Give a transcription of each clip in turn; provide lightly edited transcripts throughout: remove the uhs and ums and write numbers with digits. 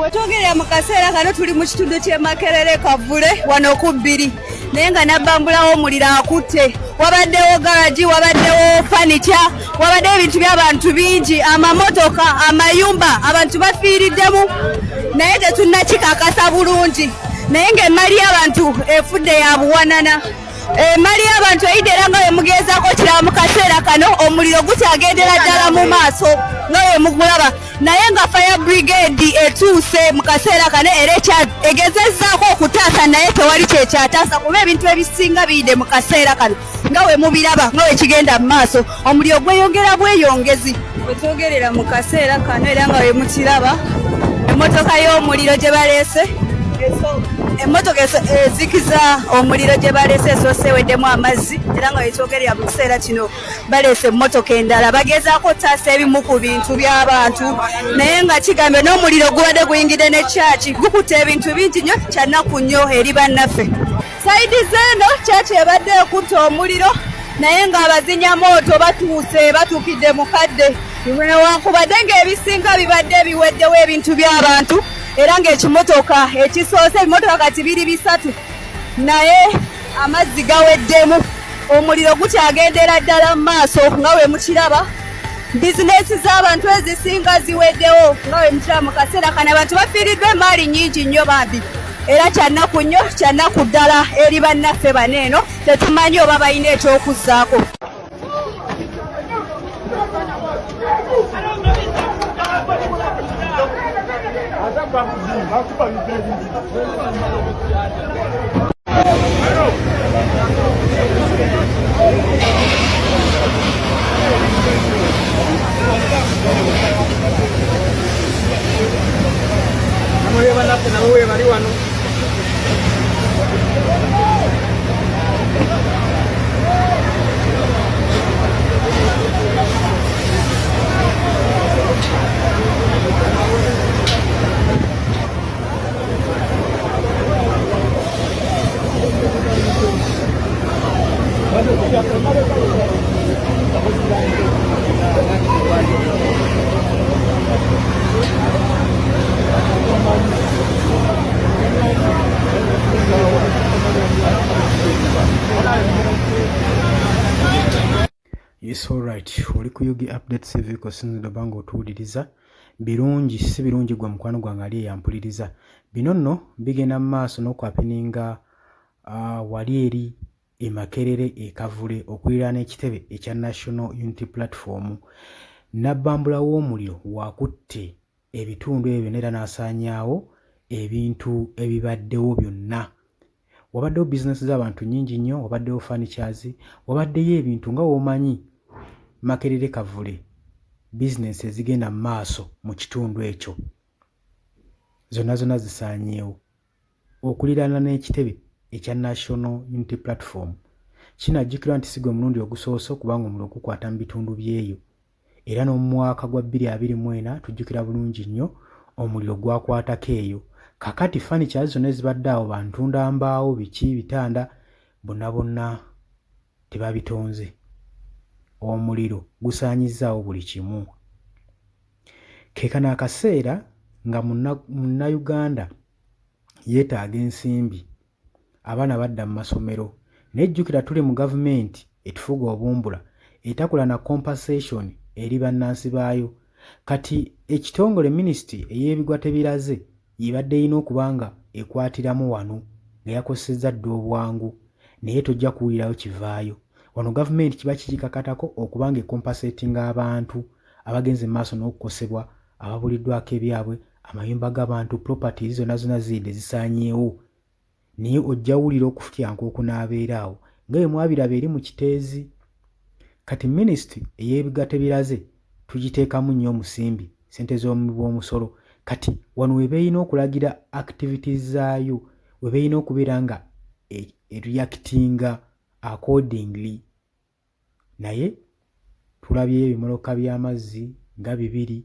Wetwogerera mu kaseera kano tuli mu kitundu ky'e Makerere Kavule wano ku bbiri naye nga nabbambulawo omuliro akutte. Wabaddewo garaji, wabaddewo fanicha, wabaddewo ebintu by'abantu bingi, amamotoka, amayumba, abantu bafiiriddemu naye tetunnakikakasa bulungi. Naye ng'emmali y'abantu efudde ya buwanana. Emmali y'abantu eyidde era nga bwe mugezaako kiraba mu kaseera kano omuliro gukyagendera ddala mu maaso nga bwe mugulaba. Naye nga fire brigade etuuse mu kaseera kano era egezezzaako okutaasa naye tewali kyekyataasa kuba ebintu ebisinga biyidde mu kaseera kano nga bwe mubiraba nga bwe kigenda mu maaso omuliro gweyongera bweyongezi. Bwe twogerera mu kaseera kano era nga bwe mukiraba emmotoka y'omuliro gye baleese emmotoka ezikiza omuliro gye baleese esoose eweddemu amazzi era nga wetwogerera mu kiseera kino baleese emmotoka endala bagezaako otaasa ebimu ku bintu by'abantu naye nga kigambye n'omuliro gubadde guyingidde ne kyaki gukutte ebintu bingi nnyo kyannaku nnyo eri bannaffe. Sayidi z'eno kyaki ebadde ekutta omuliro naye ng'abazinyamooto batuuse batuukidde mukadde newankubadde ng'ebisinga bibadde biweddewo ebintu by'abantu era ng'ekimotoka ekisoose ebimotoka kati biri bisatu naye amazzi gaweddemu omuliro gukyagendera ddala mu maaso nga bwe mukiraba. Bizinesi z'abantu ezisinga ziweddewo nga bwe mukiraba mu kaseera kano abantu bafiiriddwa emaali nnyingi nnyo bambi era kyannaku nnyo kyannaku ddala eri bannaffe bano eno tetumanyi oba balina ekyokuzzaako. Yes, all right. Oli ku Yugi Updates vehicle sinzido bango otuwuliriza birungi si birungi gwa mukwano gwange ali eyampuliriza bino nno bigenda mu maaso n'okwapininga wali eri e Makerere e Kavule okwirana ekitebe ekya National Unity Platform nabbambulawo omuliro wakutte ebitundu ebyo n'era n'asaanyaawo ebintu ebibaddewo byonna. Wabaddewo bizinesi z'abantu nnyingi nnyo, wabaddewo furnitures, wabaddeyo ebintu nga womanyi Makerere Kavule bizinesi ezigenda mu maaso mu kitundu ekyo zonna zisaanyeewo okuliraana n'ekitebe ekya National Unity Platform. Kinajjukirwa nti si gwe mulundi ogusoose okubanga omuliro gukwata mu bitundu byeyo era n'omu mwaka gwa 2024 tujjukira bulungi nnyo omuliro gwakwatako eyo. Kakati furniture zonna ezibadde awo bantunda mbaawo biki bitanda bonna tebabitonze. Omuliro gusaanyizaawo buli kimu. Keekano akaseera nga Munnayuganda yeetaaga ensimbi abaana badda mu masomero nejjukira tuli mu gavumenti etufuga obumbula etakola na compensation eri bannansi baayo. Kati ekitongole minisitule ey'ebigwa tebiraze yibadde erina okubanga ekwatiramu wano nga yakosezza dda obwangu naye tojja kuwulirayo kivaayo. Wano gavumenti kiba kikikakatako okubanga ekompensatinga abantu abagenze mu maaso n'okukosebwa ababuliddwako ebyabwe amayumba g'abantu properties zonna ziyidde zisaanyeewo naye ojja wulira okufutyanka okunaabeeraawo nga bwe mwabiraba eri mu kiteezi. Kati minisitule ey'ebigwa tebiraze tugiteekamu nnyo omusimbi ssente z'omu bw'omusolo. Kati wano we beeyina okulagira activities zaayo we beeyina okubeera nga reactinga accordingly. Naye tulabye ebimoloka by'amazzi nga 2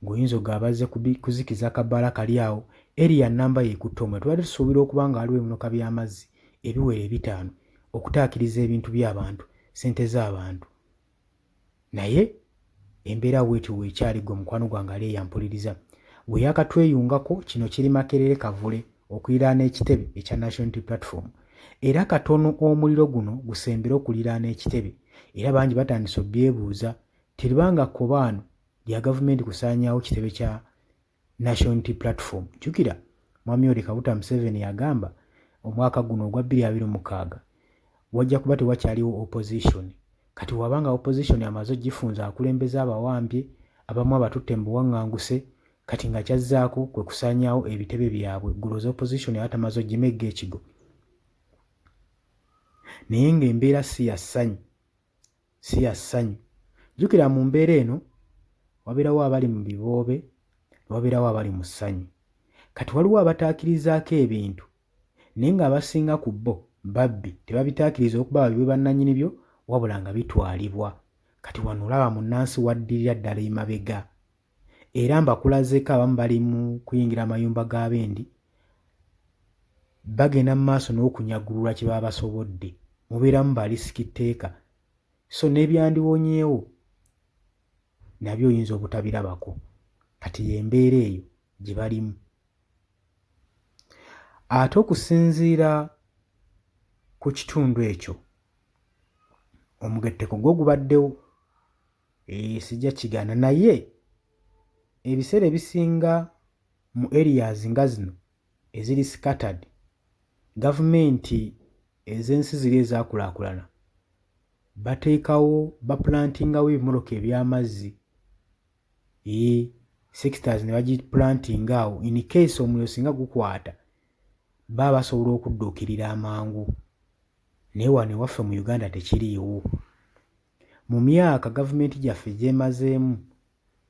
ng'oyinza ogabazze kuzikiza akabbala kali awo area namba yekutte omwe tubadde tusuubira okubanga waliwo ebimoloka by'amazzi ebiwera 5 okutaakiriza ebintu by'abantu ssente z'abantu naye embeera bwetyo weekyali gwe mukwano gwange ali eyampuliriza. bwe yakatweyungako kino kiri Makerere Kavule okuliraana ekitebe ekya National Unity Platform. Era katono omuliro guno gusembera okuliraana ekitebe, era bangi batandise obyebuuza teribanga kkobaano lya gavumenti kusaanyaawo kitebe kya National Unity Platform. Jjukira Mwami Yoweri Kaguta Museveni yagamba omwaka guno ogwa 2026 wajja kuba tewakyaliwo opposition. Kati wabanga opposition amaze ogifunza akulembeza abawambye abamu abatutte mu buwaŋŋanguse, kati nga kyazzaako kwe kusaanyaawo ebitebe byabwe. Gulooza opposition yatamaze ogimegga ekigo. Naye ng'embeera si ya ssanyu. Jjukira mu mbeera eno wabeerawo abali mu biboobe, wabeerawo abali mu ssanyu. Kati waliwo abataakirizaako ebintu naye ng'abasinga ku bo babbi, tebabitaakiriza okuba babibwe bannannyini byo wabula nga bitwalibwa. Kati wano olaba munnansi waddirira ddala emabega. Era mbakulazeeko abamu bali mu kuyingira amayumba g'abendi, bagenda mu maaso n'okunyagulula kye baba basobodde. Mubeeramu balisiki tteeka, so n'ebyandiwonyeewo nabyo oyinza obutabirabako. Kati y'embeera eyo gye balimu. Ate okusinziira ku kitundu ekyo omugetteko gwo gubaddewo, sijja kigaana, naye ebiseera ebisinga mu areas nga zino eziri scattered, gavumenti ez'ensi ziri ezaakulaakulana bateekawo baplantingawo ebimoloka eby'amazzi, sectors ne bagiplantinga awo in case omuliro singa gukwata baba basobola okudduukirira amangu. Naye wano ewaffe mu Uganda tekiriiwo. Mu myaka gavumenti gyaffe gyemazeemu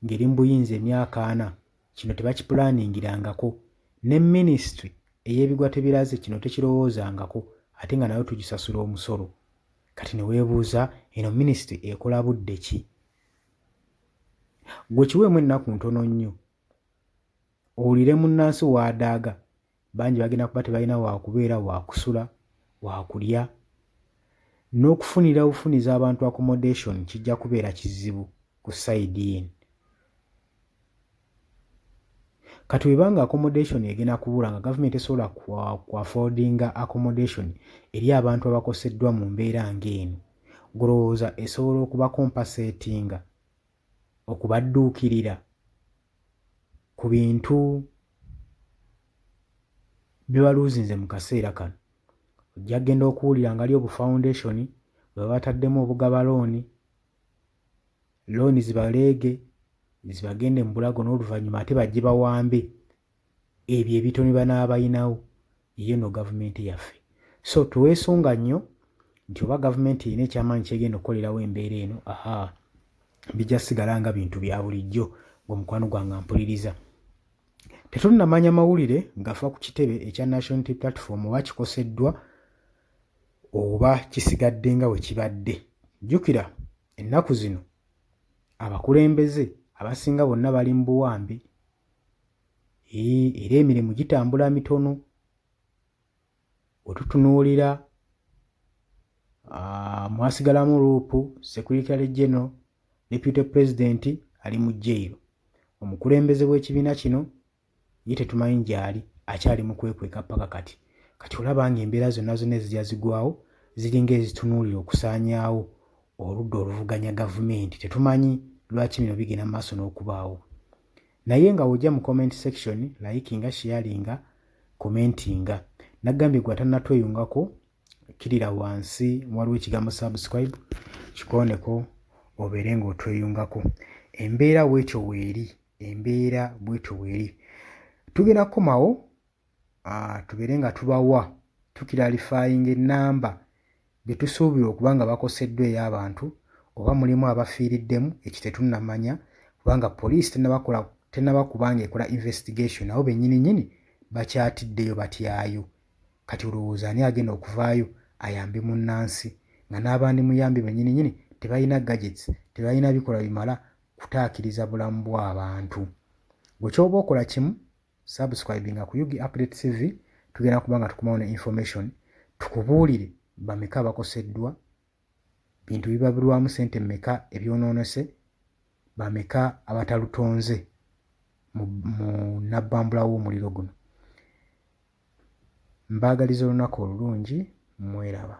ng'eri mu buyinza emyaka 4, kino tebakiplaningirangako. Ne ministry ey'ebigwa tebiraze kino tekirowoozangako, ate nga nayo tugisasula omusolo. Kati ne weebuuza eno ministry ekola budde ki? Gwe kiweemu ennaku ntono nnyo owulire munnansi w'adaaga. Bangi bagenda kuba tebalina waakubeera, waakusula, waakulya, n'okufunira bufuniza abantu accommodation kijja kubeera kizibu ku sayidi yeno. Kati webanga accommodation egenda kubula nga gavumenti esobola ku-affordinga accommodation eri abantu abakoseddwa mu mbeera ng'eno, golowooza esobola okuba compensatinga, okubadduukirira ku bintu bye baluuzinze mu kaseera kano. Ojja kgenda okuwulira nga lyo foundation bwe bataddemu obugaba looni zibaleege zibagende mu bulago n'oluvannyuma ate bajje bawambe ebyo ebitono banaaba bayinawo. Yiyo no gavumenti yaffe. So tuweesunga nnyo nti oba gavumenti erina ekyamaanyi kyegenda okukolerawo embeera eno, bijja sigala nga bintu bya bulijjo. Omukwano gwange mpuliriza. Tetunnamanya mawulire gafa ku kitebe ekya National Unity Platform oba kikoseddwa oba kisigadde nga bwe kibadde. Jjukira ennaku zino abakulembeze abasinga bonna bali mu buwambe, era emirimu gitambula mitono. Wetutunuulira mwasigalamu Luupu, Secretary General, Deputy President ali mu jailo. Omukulembeze w'ekibiina kino ye tetumanyi gy'ali, akyali mu kwekweka paka kati. Kati olaba ng'embeera zonna ezijja zigwawo ziringa ezitunuulira okusaanyaawo oludda oluvuganya gavumenti. Tetumanyi lwaki bino bigenda mu maaso n'okubaawo. Naye nga wojja mu comment section, likinga, sharinga, commentinga. Nagambye gwe atannatweyungako, kirira wansi waliwo ekigambo subscribe, kikooneko obeere ng'otweyungako. Embeera bwetyo weeri. Tugenda kukomawo tubeere nga tubawa tukiralifayinga ennamba bye tusuubira okuba nga bakoseddwa ey'abantu, oba mulimu abafiiriddemu, ekyo tetunnamanya kubanga poliisi tennaba kubanga ekola investigation. Nabo bennyini bakyatiddeyo batyayo. Kati olowooza ani agenda okuvaayo ayambe munnansi nga n'abandi muyambi bennyini tebalina gadgets, tebalina bikola bimala kutaakiriza bulamu bw'abantu. Bwe kyoba okola kimu, subscribinga ku Yugi Update TV, tugenda kuba nga tukumawo ne information, tukubuulire bameka abakoseddwa, bintu bibabirwamu ssente mmeka ebyonoonese, bameka abatalutonze mu nabbambula w'omuliro guno. Mbaagaliza olunaku olulungi, mweraba.